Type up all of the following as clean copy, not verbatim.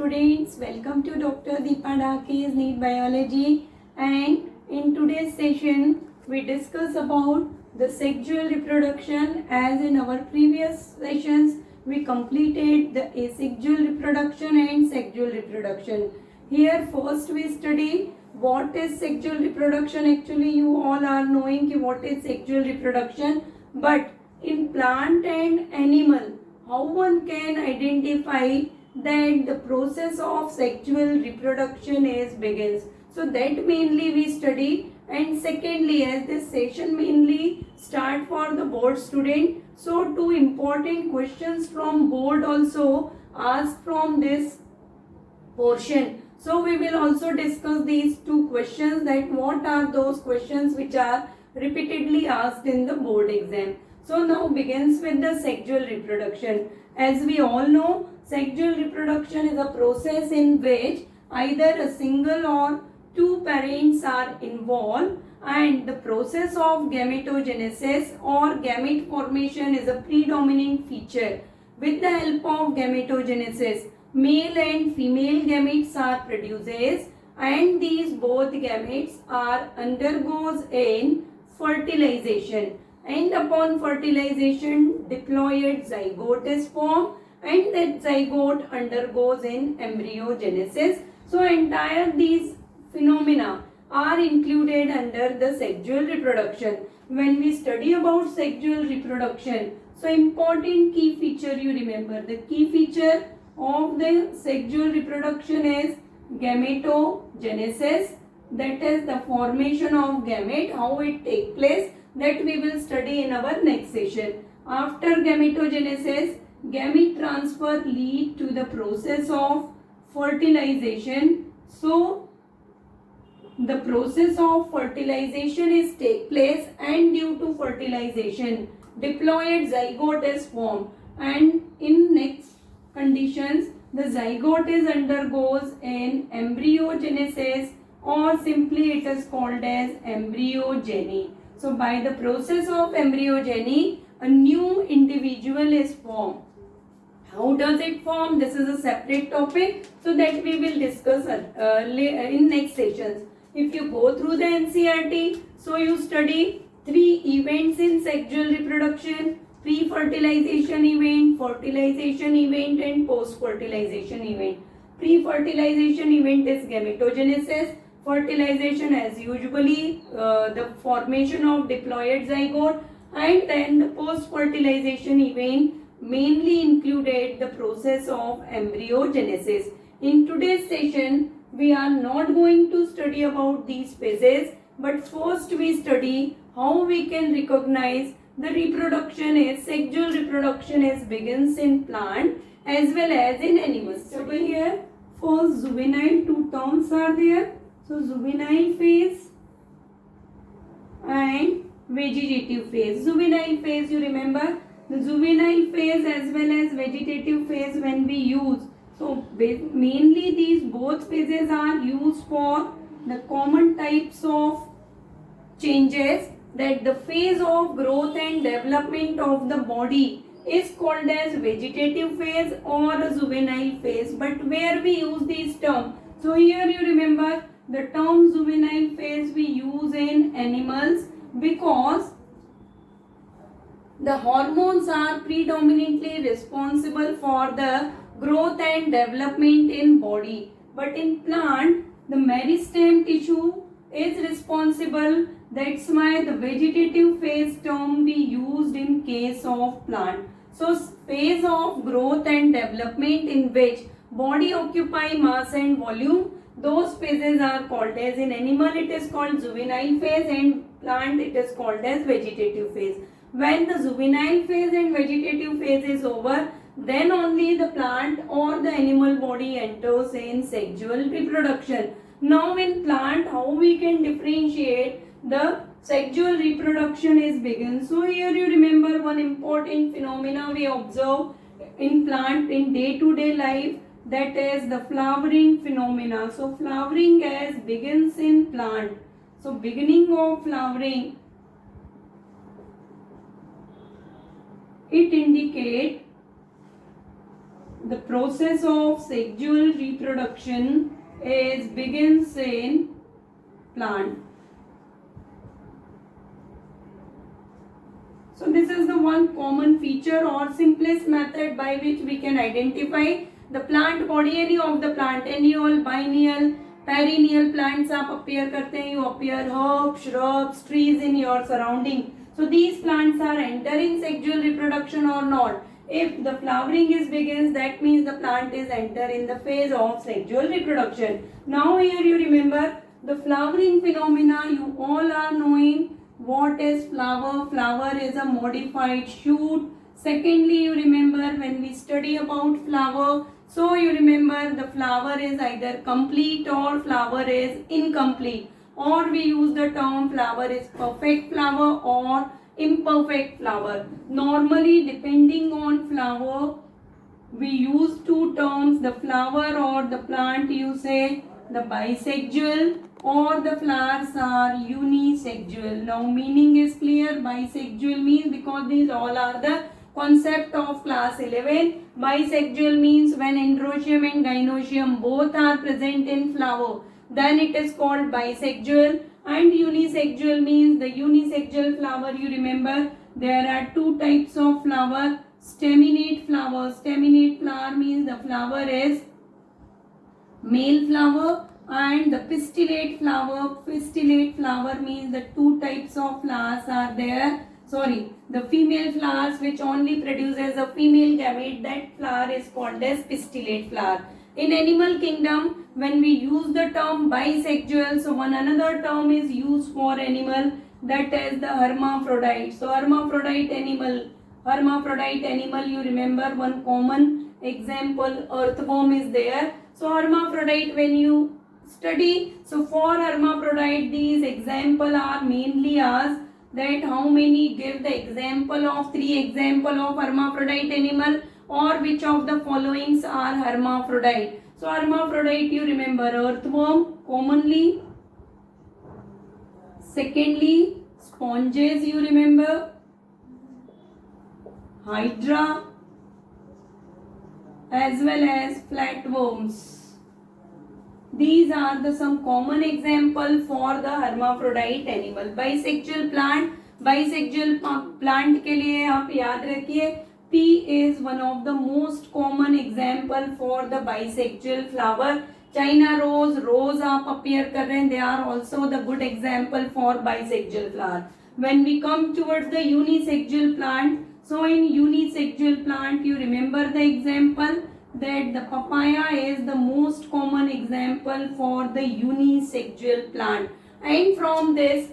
students, welcome to Dr. Deepa Dake's NEET Biology, and in today's session we discuss about the sexual reproduction. As in our previous sessions we completed the asexual reproduction and sexual reproduction. Here first we study what is sexual reproduction. Actually you all are knowing what is sexual reproduction, but in plant and animal how one can identify that the process of sexual reproduction is begins. So that mainly we study, and secondly, as this session mainly start for the board student, so two important questions from board also asked from this portion. So we will also discuss these two questions, that what are those questions which are repeatedly asked in the board exam. So now begins with the sexual reproduction. As we all know, sexual reproduction is a process in which either a single or two parents are involved, and the process of gametogenesis or gamete formation is a predominant feature. With the help of gametogenesis, male and female gametes are produced, and these both gametes are undergoes in fertilization, and upon fertilization diploid zygote is formed, and that zygote undergoes in embryogenesis. So entire these phenomena are included under the sexual reproduction. When we study about sexual reproduction, so important key feature you remember. The key feature of the sexual reproduction is gametogenesis, that is the formation of gamete, how it takes place, that we will study in our next session. After gametogenesis, gamete transfer lead to the process of fertilization. So the process of fertilization is take place, and due to fertilization diploid zygote is formed, and in next conditions the zygote is undergoes in embryogenesis, or simply it is called as embryogeny. So by the process of embryogeny a new individual is formed. How does it form? This is a separate topic, so that we will discuss in next sessions. If you go through the NCERT, so you study 3 events in sexual reproduction: pre-fertilization event, fertilization event, and post-fertilization event. Pre-fertilization event is gametogenesis. Fertilization as usually the formation of diploid zygote, and then the post-fertilization event mainly included the process of embryogenesis. In today's session, we are not going to study about these phases, but first we study how we can recognize the reproduction is sexual reproduction is begins in plant as well as in animals. So here for juvenile two terms are there. So juvenile phase and vegetative phase. Juvenile phase, you remember the juvenile phase as well as vegetative phase when we use. So mainly these both phases are used for the common types of changes, that the phase of growth and development of the body is called as vegetative phase or a juvenile phase. But where we use these terms? So here you remember the term juvenile phase we use in animals because the hormones are predominantly responsible for the growth and development in body. But in plant, the meristem tissue is responsible. That's why the vegetative phase term we used in case of plant. So phase of growth and development in which body occupy mass and volume, those phases are called as, in animal it is called juvenile phase, and plant it is called as vegetative phase. When the juvenile phase and vegetative phase is over, then only the plant or the animal body enters in sexual reproduction. Now in plant, how we can differentiate the sexual reproduction is begins. So here you remember one important phenomena we observe in plant in day-to-day life, that is the flowering phenomena. So flowering as begins in plant. So beginning of flowering, it indicate The process of sexual reproduction begins in plant. So this is the one common feature or simplest method by which we can identify the plant body, any of the plant, annual, biennial, perennial plants आप appear करते हैं, you appear herbs, shrubs, trees in your surrounding. So these plants are entering sexual reproduction or not. If the flowering begins, that means the plant is in the phase of sexual reproduction. Now here you remember the flowering phenomena. You all are knowing what is flower. Flower is a modified shoot. Secondly, you remember when we study about flower, so you remember the flower is either complete or flower is incomplete, or we use the term flower is perfect flower or imperfect flower. Normally, depending on flower, we use two terms, the flower or the plant, you say the bisexual, or the flowers are unisexual. Now meaning is clear. Bisexual means, because these all are the concept of class 11. Bisexual means when androecium and gynoecium both are present in flower, then it is called bisexual. And unisexual means the unisexual flower, you remember there are two types of flower. Staminate flower. Staminate flower means the flower is male flower, and the pistillate flower. Pistillate flower means the two types of flowers are there. Sorry, the female flowers which only produces a female gamete, that flower is called as pistillate flower. In animal kingdom, when we use the term bisexual, so one another term is used for animal, that is the hermaphrodite. So hermaphrodite animal, you remember one common example, earthworm is there. So hermaphrodite, when you study, so for hermaphrodite these example are mainly asked that how many, give the example of 3 example of hermaphrodite animal, or which of the followings are hermaphrodite. So hermaphrodite, you remember earthworm commonly. Secondly, sponges, you remember, hydra, as well as flatworms. These are the some common example for the hermaphrodite animal. Bisexual plant के लिए आप याद रखिए, P is one of the most common example for the bisexual flower. China rose आप appear कर रहे हैं, they are also the good example for bisexual flower. When we come towards the unisexual plant, so in unisexual plant you remember the example that the papaya is the most common example for the unisexual plant. And from this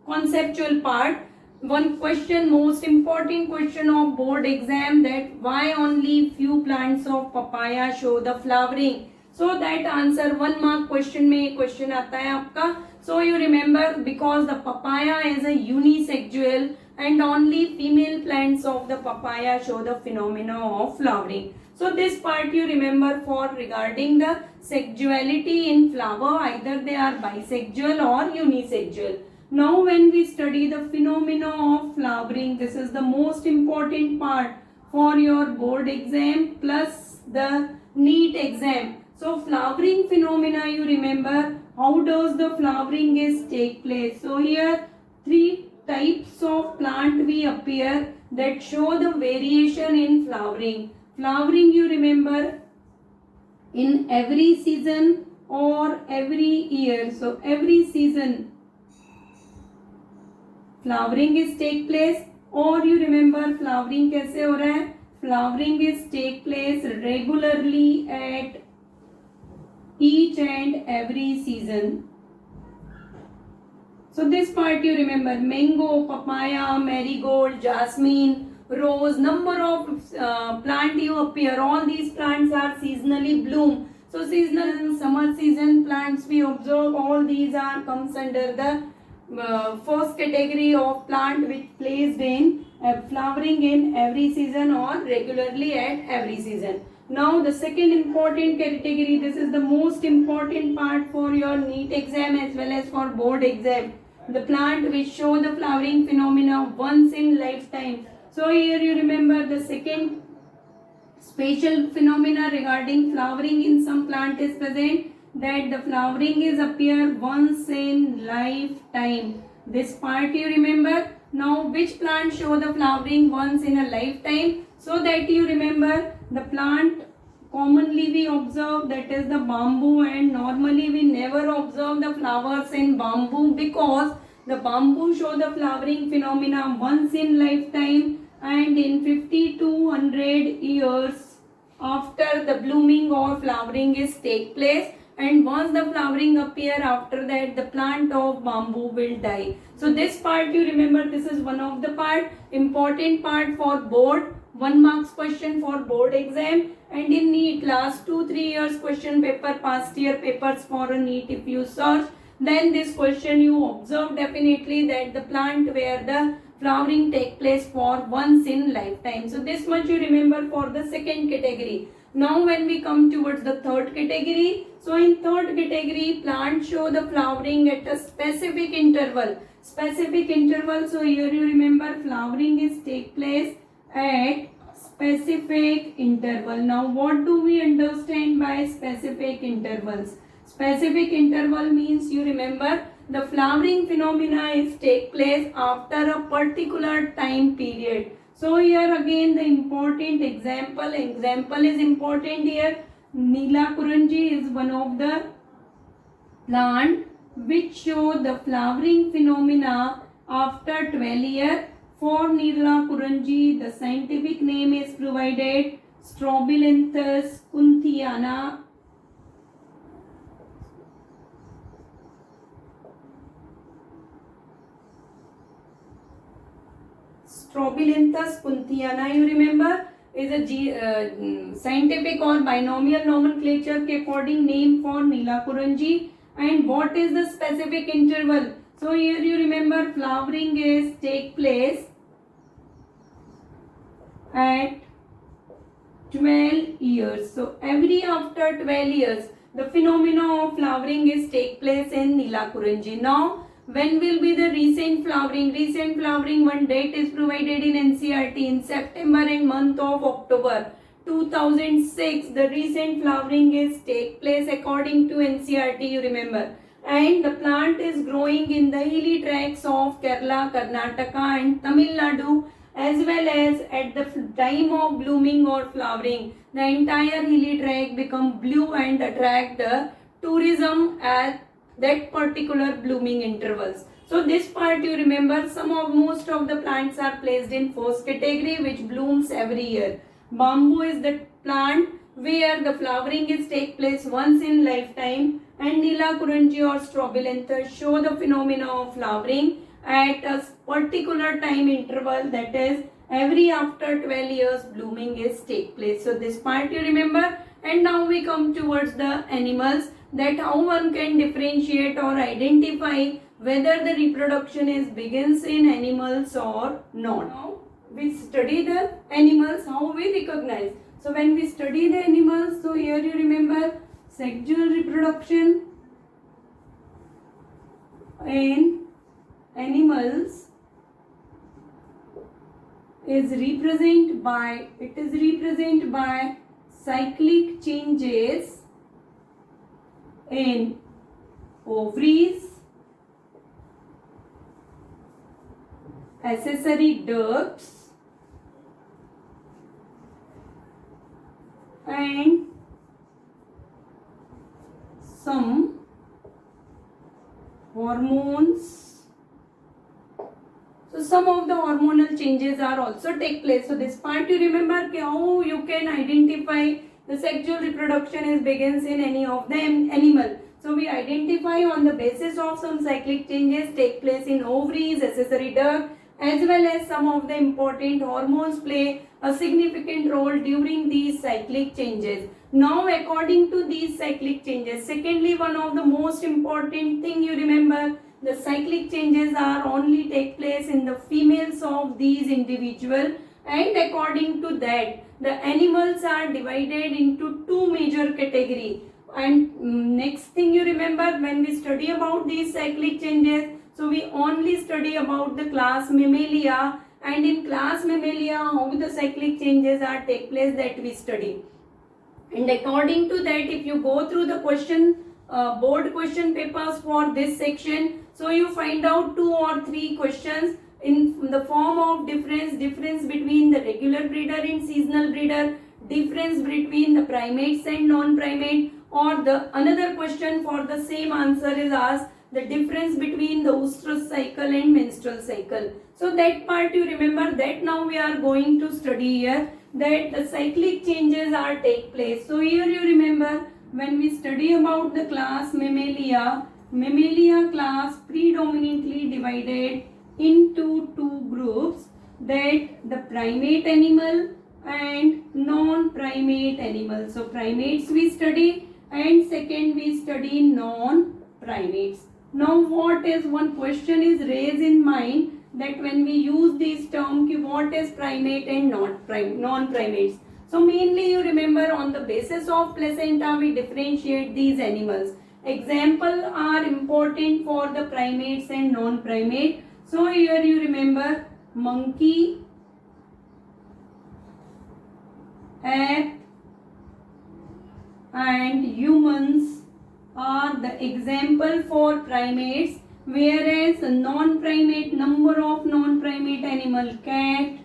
conceptual part, one question, most important question of board exam, that why only few plants of papaya show the flowering. So that answer 1 mark question में question आता है आपका. So you remember, because the papaya is a unisexual and only female plants of the papaya show the phenomena of flowering. So this part you remember for regarding the sexuality in flower, either they are bisexual or unisexual. Now when we study the phenomena of flowering, this is the most important part for your board exam plus the NEET exam. So flowering phenomena, you remember, how does the flowering take place? So here 3 types of plant we appear that show the variation in flowering. Flowering, you remember, in every season or every year. So every season flowering take place, or you remember flowering कैसे हो रहा है? Flowering take place regularly at each and every season. So this part you remember, mango, papaya, marigold, jasmine, rose, number of plant you appear. All these plants are seasonally bloom. So seasonal summer season plants we observe, all these are comes under the first category of plant which placed in flowering in every season or regularly at every season. Now the second important category, this is the most important part for your NEET exam as well as for board exam. The plant which show the flowering phenomena once in lifetime. So here you remember the second Special phenomena regarding flowering in some plant is present, that the flowering is appear once in lifetime. This part you remember. Now which plant show the flowering once in a lifetime? So that you remember, the plant commonly we observe, that is the bamboo, and normally we never observe the flowers in bamboo because the bamboo show the flowering phenomena once in lifetime and in 50 to 100 years after the blooming or flowering is take place, and once the flowering appear, after that the plant of bamboo will die. So this part you remember, this is one of the part, important part for board, 1 marks question for board exam, and in NEET last 2-3 years question paper, past year papers for a NEET if you search, then this question you observe definitely that the plant where the flowering take place for once in lifetime. So this much you remember for the second category. Now when we come towards the third category, so in third category, plants show the flowering at a specific interval. Specific interval, so here you remember flowering is take place at specific interval. Now what do we understand by specific intervals? Specific interval means you remember the flowering phenomena is take place after a particular time period. So here again the important example is important here. Neelakuranji is one of the plant which show the flowering phenomena after 12 years. For Neelakuranji, the scientific name is provided Strobilanthes kunthiana. Strobilanthes kunthiana, you remember, is a scientific or binomial nomenclature के according name for Neelakuranji. And what is the specific interval? So here you remember flowering is take place at 12 years. So every after 12 years the phenomena of flowering is take place in Neelakuranji. Now when will be the recent flowering? Recent flowering, one date is provided in NCERT in September and month of October 2006. The recent flowering is take place according to NCERT, you remember. And the plant is growing in the hilly tracts of Kerala, Karnataka and Tamil Nadu, as well as at the time of blooming or flowering. The entire hilly tract become blue and attract the tourism at that particular blooming intervals. So this part you remember, most of the plants are placed in first category which blooms every year. Bamboo is the plant where the flowering is take place once in lifetime, and Neelakuranji or Strobilanthes show the phenomena of flowering at a particular time interval, that is every after 12 years blooming is take place. So this part you remember. And now we come towards the animals, that how one can differentiate or identify whether the reproduction is begins in animals or not. Now we study the animals, how we recognize. So when we study the animals, so here you remember sexual reproduction in animals is represented by cyclic changes in ovaries, accessory ducts and some hormones. So some of the hormonal changes are also take place. So this part you remember how you can identify the sexual reproduction is begins in any of the animal. So we identify on the basis of some cyclic changes take place in ovaries, accessory duct, as well as some of the important hormones play a significant role during these cyclic changes. Now according to these cyclic changes, secondly, one of the most important thing you remember, the cyclic changes are only take place in the females of these individuals, and according to that the animals are divided into two major categories. And next thing you remember, when we study about these cyclic changes, so we only study about the class Mammalia, and in class Mammalia how the cyclic changes are take place, that we study. And according to that, if you go through the question board question papers for this section, so you find out 2 or 3 questions in the form of difference between the regular breeder and seasonal breeder, difference between the primates and non-primate, or the another question for the same answer is asked, the difference between the oestrus cycle and menstrual cycle. So that part you remember, that now we are going to study here, that the cyclic changes are take place. So here you remember, when we study about the class Mammalia class predominantly divided into 2 groups, that the primate animal and non-primate animal. So primates we study, and second we study non-primates. Now what is one question is raised in mind, that when we use this term, what is primate and non-primates. So mainly you remember, on the basis of placenta we differentiate these animals. Example are important for the primates and non-primate. So here you remember, monkey, ape and humans are the example for primates, whereas non-primate, number of non-primate animal, cat,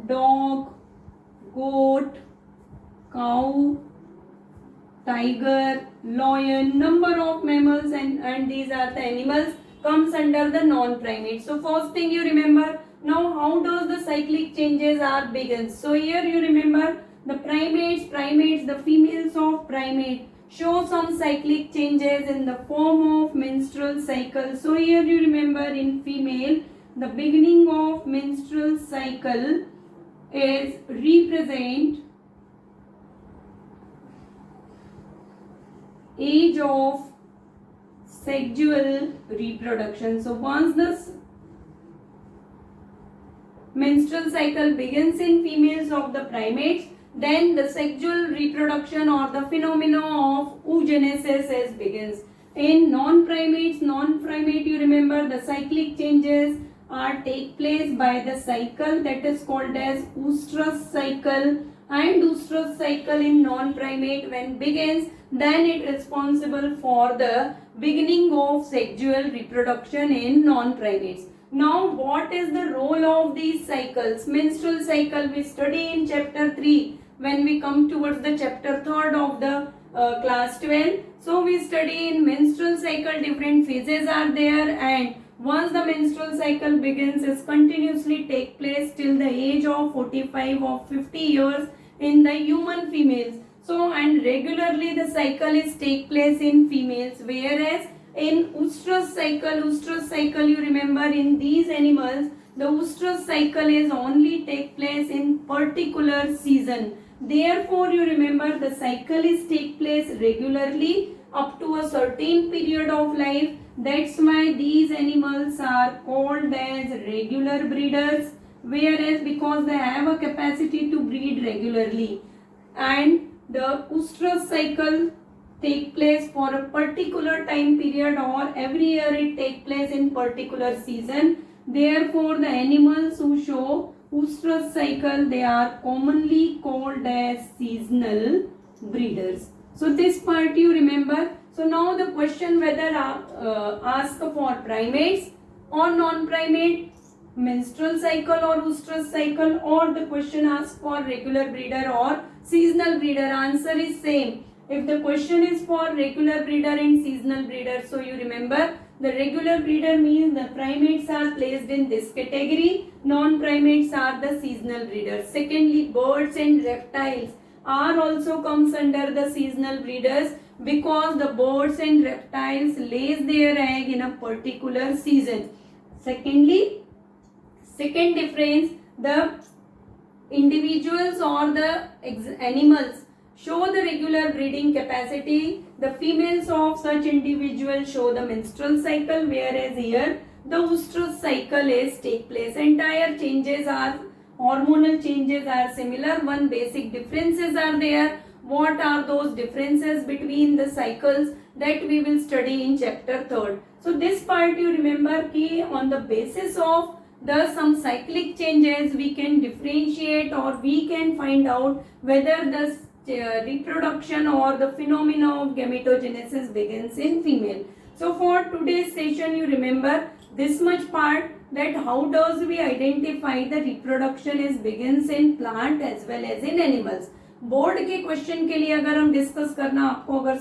dog, goat, cow, tiger, lion, number of mammals, and these are the animals comes under the non-primate. So first thing you remember, now how does the cyclic changes are begins. So here you remember, the primates, the females of primate show some cyclic changes in the form of menstrual cycle. So here you remember, in female, the beginning of menstrual cycle is represent age of sexual reproduction. So once this menstrual cycle begins in females of the primates, then the sexual reproduction or the phenomena of oogenesis begins. In non-primate you remember, the cyclic changes are take place by the cycle that is called as oestrus cycle, and oestrus cycle in non-primate when begins, then it is responsible for the beginning of sexual reproduction in non-primates. Now what is the role of these cycles? Menstrual cycle we study in chapter 3 when we come towards the chapter 3rd of the class 12. So we study in menstrual cycle, different phases are there, and once the menstrual cycle begins, it continuously take place till the age of 45 or 50 years in the human females. So and regularly the cycle is take place in females, whereas in oestrus cycle you remember, in these animals the oestrus cycle is only take place in particular season. Therefore you remember, the cycle is take place regularly up to a certain period of life. That's why these animals are called as regular breeders, whereas because they have a capacity to breed regularly, and the oestrus cycle take place for a particular time period, or every year it take place in particular season. Therefore the animals who show oestrus cycle, they are commonly called as seasonal breeders. So this part you remember. So now the question whether ask for primates or non-primate, menstrual cycle or oestrus cycle, or the question asks for regular breeder or seasonal breeder, answer is same. If the question is for regular breeder and seasonal breeder, so you remember, the regular breeder means the primates are placed in this category, non-primates are the seasonal breeders. Secondly, birds and reptiles are also comes under the seasonal breeders, because the birds and reptiles lays their egg in a particular season. Secondly, second difference, the individuals or the animals show the regular breeding capacity. The females of such individuals show the menstrual cycle, whereas here the oestrus cycle is take place. Entire changes are, hormonal changes are similar. One basic differences are there. What are those differences between the cycles, that we will study in chapter 3rd. So this part you remember, ki on the basis of the some cyclic changes, we can differentiate or we can find out whether the reproduction or the phenomena of gametogenesis begins in female. So for today's session, you remember this much part, that how does we identify the reproduction is begins in plant as well as in animals. Board के question के लिए अगर हम discuss करना, आपको अगर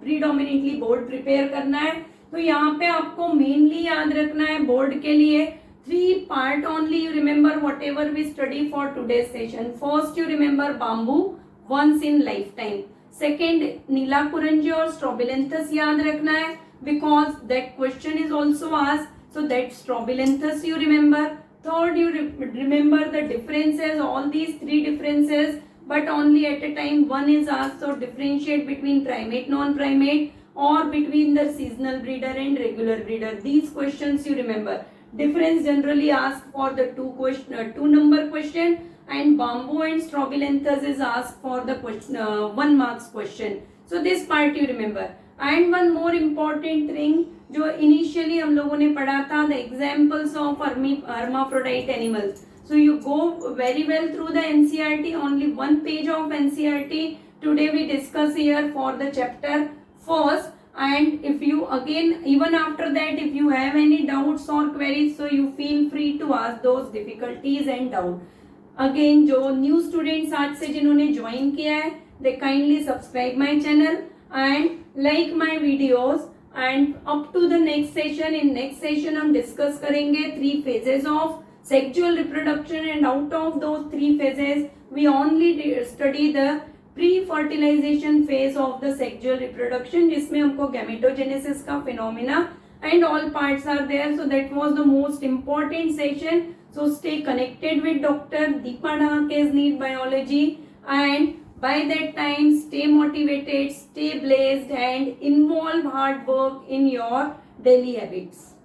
predominantly board prepare करना है तो यहाँ पे आपको मेनली याद रखना है बोर्ड के लिए 3 part only you remember whatever we study for today's session. First you remember bamboo, once in lifetime. Second नीलाकुरंजी और स्ट्रोबिलेंथस याद रखना है because that question is also asked, so that स्ट्रोबिलेंथस you remember. Third you remember the differences, all these 3 differences, but only at a time one is asked, so differentiate between primate non-primate or between the seasonal breeder and regular breeder. These questions you remember. Difference generally asked for the 2 number question, and bamboo and strobilenthus is asked for the question 1 marks question. So this part you remember. And one more important thing जो initially हम लोगों ने पढ़ा था, the examples of hermaphrodite animals. So you go very well through the NCERT, only 1 page of NCERT. Today we discuss here for the chapter first. And if you again, even after that, if you have any doubts or queries, so you feel free to ask those difficulties and doubt. Again, जो new students आज से जिन्होंने join किया है, they kindly subscribe my channel and like my videos. And up to the next session, in next session हम discuss करेंगे 3 phases of sexual reproduction, and out of those 3 phases, we only study the pre-fertilization phase of the sexual reproduction, जिसमें हमको gametogenesis का phenomena and all parts are there. So that was the most important session. So stay connected with Dr. Deepa Dahake's NEET Biology, and by that time stay motivated, stay blessed, and involve hard work in your daily habits.